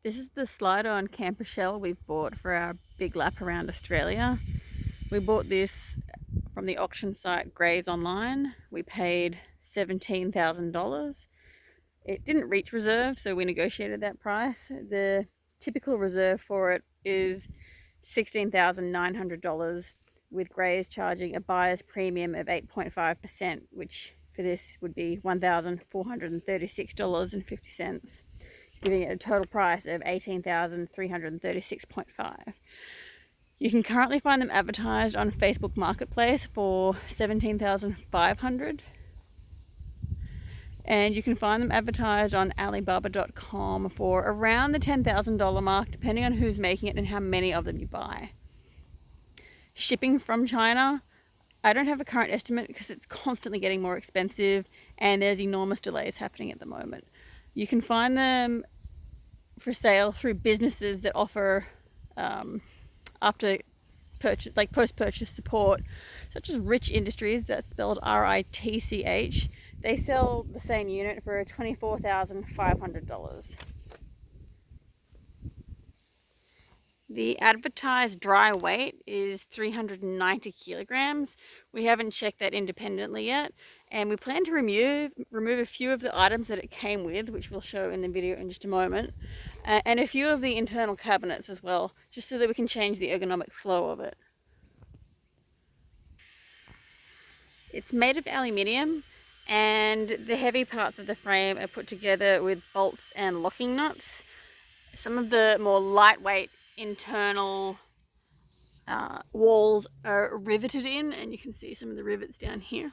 This is the Slido and camper shell we've bought for our big lap around Australia. We bought this from the auction site Grays Online. We paid $17,000. It didn't reach reserve, so we negotiated that price. The typical reserve for it is $16,900, with Grays charging a buyer's premium of 8.5%, which for this would be $1,436.50. giving it a total price of $18,336.5. You can currently find them advertised on Facebook Marketplace for $17,500. And you can find them advertised on Alibaba.com for around the $10,000 mark, depending on who's making it and how many of them you buy. Shipping from China, I don't have a current estimate because it's constantly getting more expensive and there's enormous delays happening at the moment. You can find them for sale through businesses that offer after purchase, like post-purchase support, such as Rich Industries, that's spelled RITCH. They sell the same unit for $24,500. The advertised dry weight is 390 kilograms. We haven't checked that independently yet, and we plan to remove a few of the items that it came with, which we'll show in the video in just a moment, and a few of the internal cabinets as well, just so that we can change the ergonomic flow of it. It's made of aluminium, and the heavy parts of the frame are put together with bolts and locking nuts. Some of the more lightweight internal walls are riveted in, and you can see some of the rivets down here.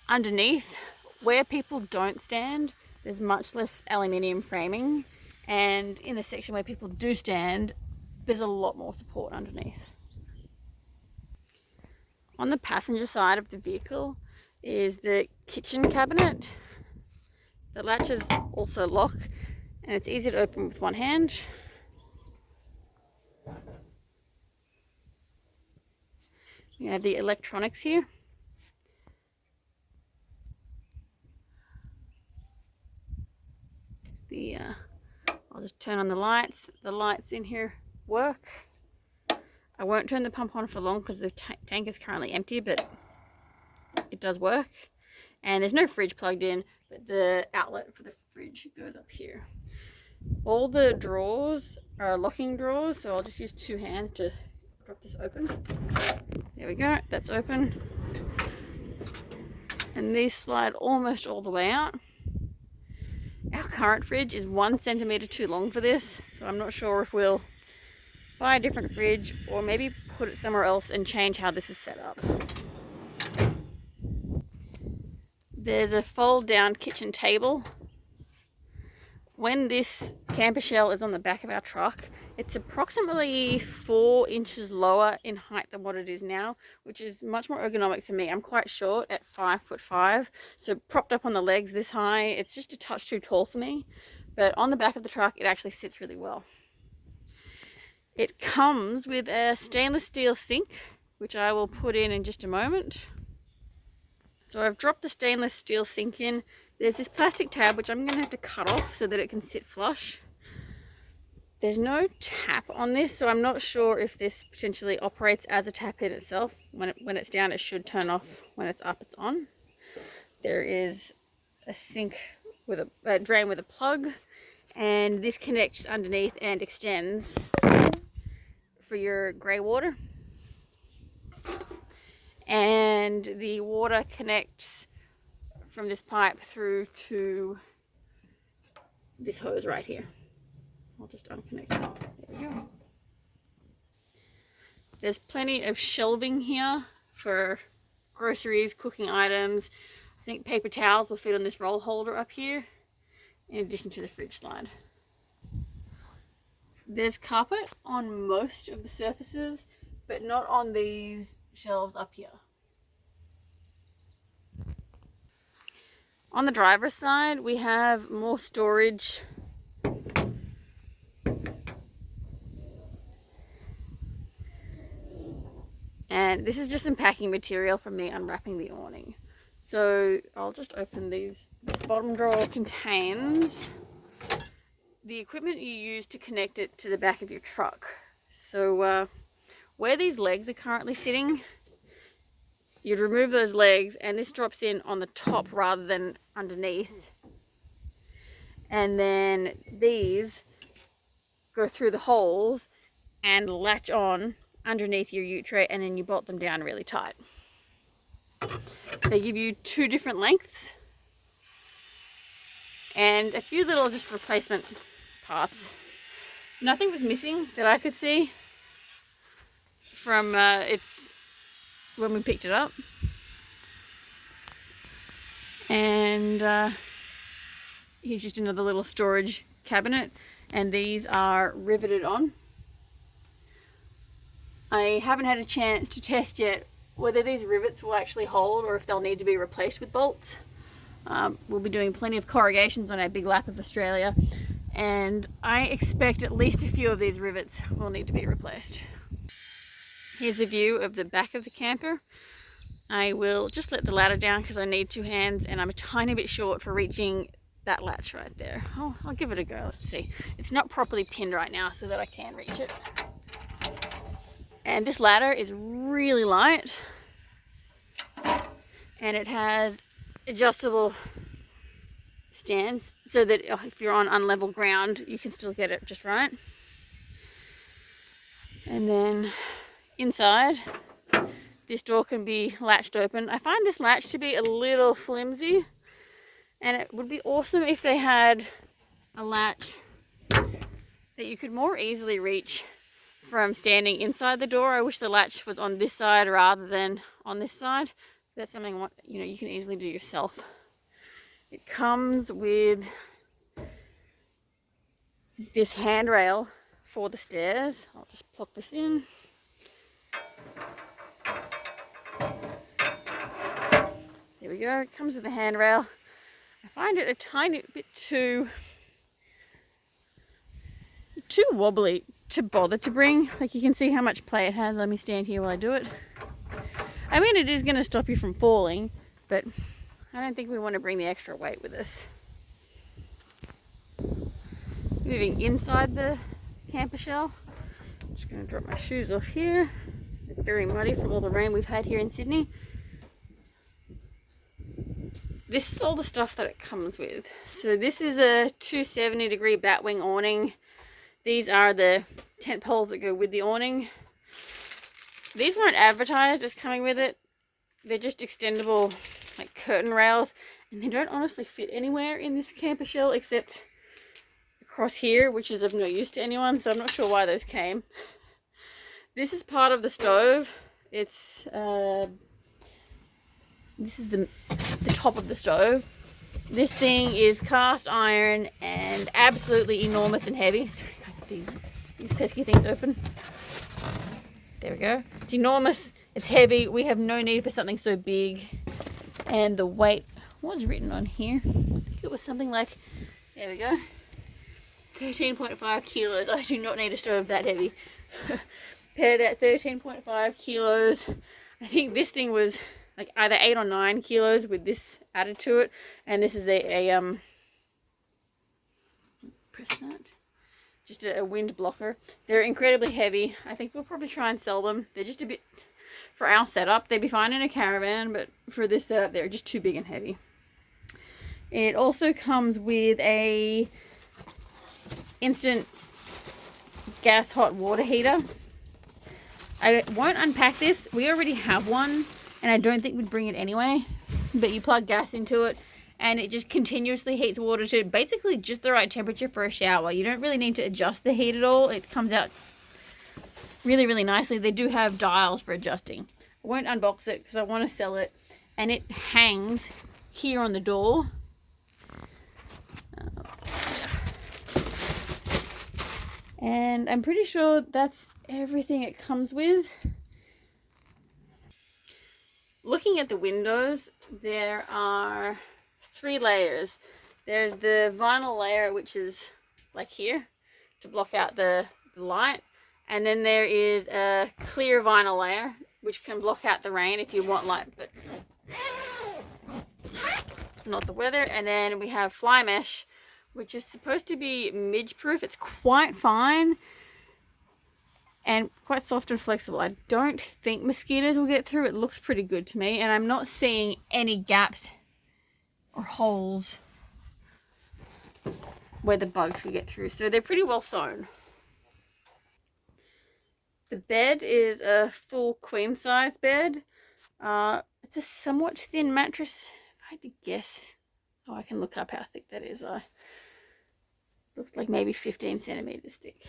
Underneath, where people don't stand, there's much less aluminium framing, and in the section where people do stand, there's a lot more support underneath. On the passenger side of the vehicle is the kitchen cabinet. The latches also lock, and it's easy to open with one hand. We have the electronics here. I'll just turn on the lights. The lights in here work. I won't turn the pump on for long because the tank is currently empty, but it does work. And there's no fridge plugged in, but the outlet for the fridge goes up here. All the drawers are locking drawers, so I'll just use two hands to drop this open. There we go, that's open. And these slide almost all the way out. Our current fridge is 1 centimeter too long for this, so I'm not sure if we'll buy a different fridge or maybe put it somewhere else and change how this is set up. There's a fold down kitchen table. When this camper shell is on the back of our truck, it's approximately 4 inches lower in height than what it is now, which is much more ergonomic for me. I'm quite short at 5'5", so propped up on the legs this high, it's just a touch too tall for me. But on the back of the truck, it actually sits really well. It comes with a stainless steel sink, which I will put in just a moment. So I've dropped the stainless steel sink in. There's this plastic tab which I'm going to have to cut off so that it can sit flush. There's no tap on this, so I'm not sure if this potentially operates as a tap in itself. When it's down, it should turn off. When it's up, it's on. There is a sink with a drain with a plug, and this connects underneath and extends for your grey water. And the water connects from this pipe through to this hose right here. I'll just unconnect it. There we go. There's plenty of shelving here for groceries, cooking items. I think paper towels will fit on this roll holder up here, in addition to the fridge slide. There's carpet on most of the surfaces, but not on these shelves up here. On the driver's side, we have more storage. And this is just some packing material from me unwrapping the awning. So I'll just open these. This bottom drawer contains the equipment you use to connect it to the back of your truck. So where these legs are currently sitting, you'd remove those legs and this drops in on the top rather than underneath. And then these go through the holes and latch on underneath your ute tray, and then you bolt them down really tight. They give you 2 different lengths and a few little just replacement parts. Nothing was missing that I could see from its when we picked it up. And here's just another little storage cabinet, and these are riveted on. I haven't had a chance to test yet whether these rivets will actually hold or if they'll need to be replaced with bolts. We'll be doing plenty of corrugations on our big lap of Australia, and I expect at least a few of these rivets will need to be replaced. Here's a view of the back of the camper. I will just let the ladder down because I need 2 hands and I'm a tiny bit short for reaching that latch right there. I'll give it a go. Let's see. It's not properly pinned right now so that I can reach it. And this ladder is really light, and it has adjustable stands so that if you're on unlevel ground you can still get it just right. And then inside, this door can be latched open. I find this latch to be a little flimsy, and it would be awesome if they had a latch that you could more easily reach from standing inside the door. I wish the latch was on this side rather than on this side. That's something you can easily do yourself. It comes with this handrail for the stairs. I'll just plug this in. There we go. It comes with a handrail. I find it a tiny bit too wobbly to bother to bring. Like, you can see how much play it has. Let me stand here while I do it. I mean, it is going to stop you from falling, but I don't think we want to bring the extra weight with us. Moving inside the camper shell. I'm just going to drop my shoes off here. They're very muddy from all the rain we've had here in Sydney. This is all the stuff that it comes with. So this is a 270-degree batwing awning. These are the tent poles that go with the awning. These weren't advertised as coming with it. They're just extendable, like, curtain rails, and they don't honestly fit anywhere in this camper shell except across here, which is of no use to anyone, so I'm not sure why those came. This is part of the stove. It's this is the top of the stove. This thing is cast iron and absolutely enormous and heavy. Sorry, I got these pesky things open. There we go. It's enormous, it's heavy. We have no need for something so big. And the weight was written on here. I think it was something like, there we go, 13.5 kilos. I do not need a stove that heavy. Pair that 13.5 kilos. I think this thing was like either 8 or 9 kilos with this added to it. And this is a press that. Just a wind blocker. They're incredibly heavy. I think we'll probably try and sell them. They're just a bit, for our setup, they'd be fine in a caravan, but for this setup, they're just too big and heavy. It also comes with a instant gas hot water heater. I won't unpack this. We already have one, and I don't think we'd bring it anyway. But you plug gas into it, and it just continuously heats water to basically just the right temperature for a shower. You don't really need to adjust the heat at all. It comes out really, really nicely. They do have dials for adjusting. I won't unbox it because I want to sell it. And it hangs here on the door. And I'm pretty sure that's everything it comes with. Looking at the windows, there are 3 layers. There's the vinyl layer, which is like here to block out the light, and then there is a clear vinyl layer which can block out the rain if you want light, but not the weather. And then we have fly mesh, which is supposed to be midge proof. It's quite fine and quite soft and flexible. I don't think mosquitoes will get through. It looks pretty good to me, and I'm not seeing any gaps or holes where the bugs could get through, so they're pretty well sewn. The bed is a full queen size bed. It's a somewhat thin mattress. If I had to guess, I can look up how thick that is. Looks like maybe 15 centimeters thick.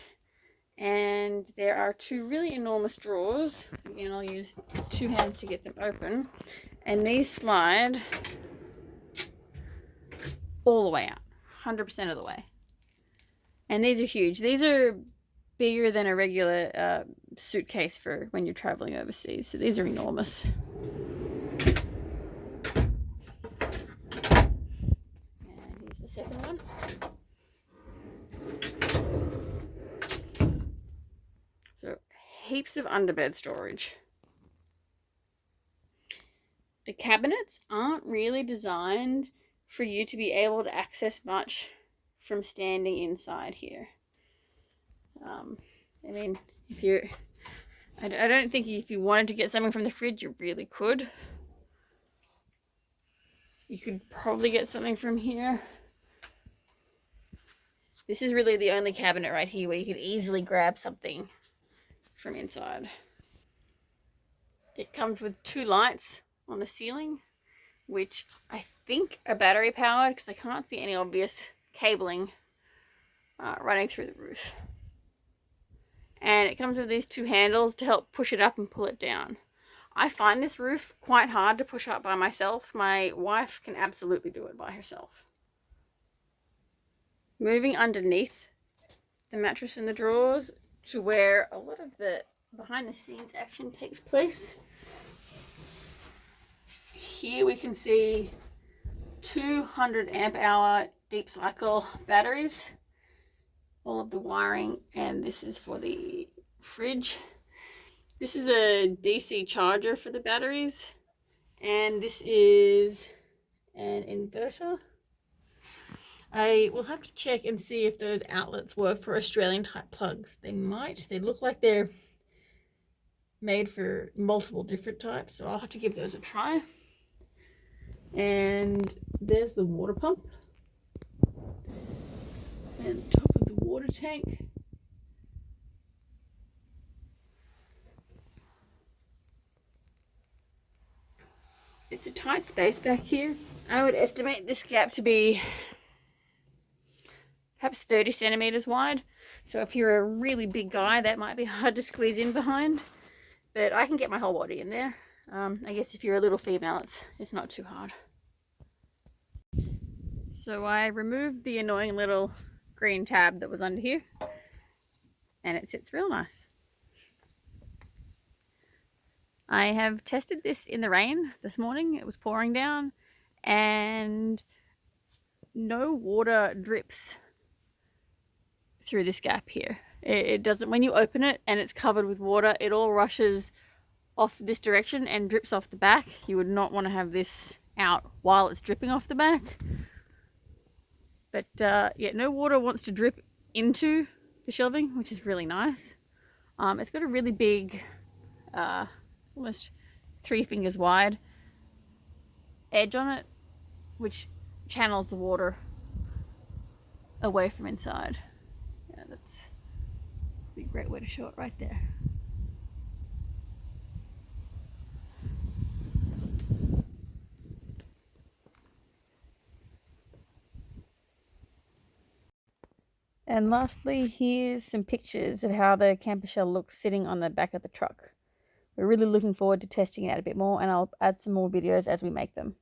And there are two really enormous drawers. Again, I'll use two hands to get them open. And these slide all the way out, 100% of the way. And these are huge. These are bigger than a regular suitcase for when you're traveling overseas. So these are enormous. And here's the second one. So heaps of underbed storage. The cabinets aren't really designed for you to be able to access much from standing inside here. I mean, if you're, I don't think if you wanted to get something from the fridge, you really could. You could probably get something from here. This is really the only cabinet right here where you could easily grab something from inside. It comes with two lights on the ceiling, which I think are battery powered because I can't see any obvious cabling running through the roof. And it comes with these two handles to help push it up and pull it down. I find this roof quite hard to push up by myself. My wife can absolutely do it by herself. Moving underneath the mattress and the drawers to where a lot of the behind the scenes action takes place. Here we can see 200 amp hour deep cycle batteries. All of the wiring, and this is for the fridge. This is a DC charger for the batteries, and this is an inverter. I will have to check and see if those outlets work for Australian type plugs. They might. They look like they're made for multiple different types, so I'll have to give those a try. And there's the water pump and top of the water tank. It's a tight space back here. I would estimate this gap to be perhaps 30 centimeters wide. So if you're a really big guy, that might be hard to squeeze in behind. But I can get my whole body in there. I guess if you're a little female, it's not too hard. So I removed the annoying little green tab that was under here, and it sits real nice. I have tested this in the rain this morning. It was pouring down and no water drips through this gap here. It doesn't, when you open it and it's covered with water, it all rushes off this direction and drips off the back. You would not want to have this out while it's dripping off the back. But yeah, no water wants to drip into the shelving, which is really nice. It's got a really big, almost 3 fingers wide edge on it, which channels the water away from inside. Yeah, that's a great way to show it right there. And lastly, here's some pictures of how the camper shell looks sitting on the back of the truck. We're really looking forward to testing it out a bit more, and I'll add some more videos as we make them.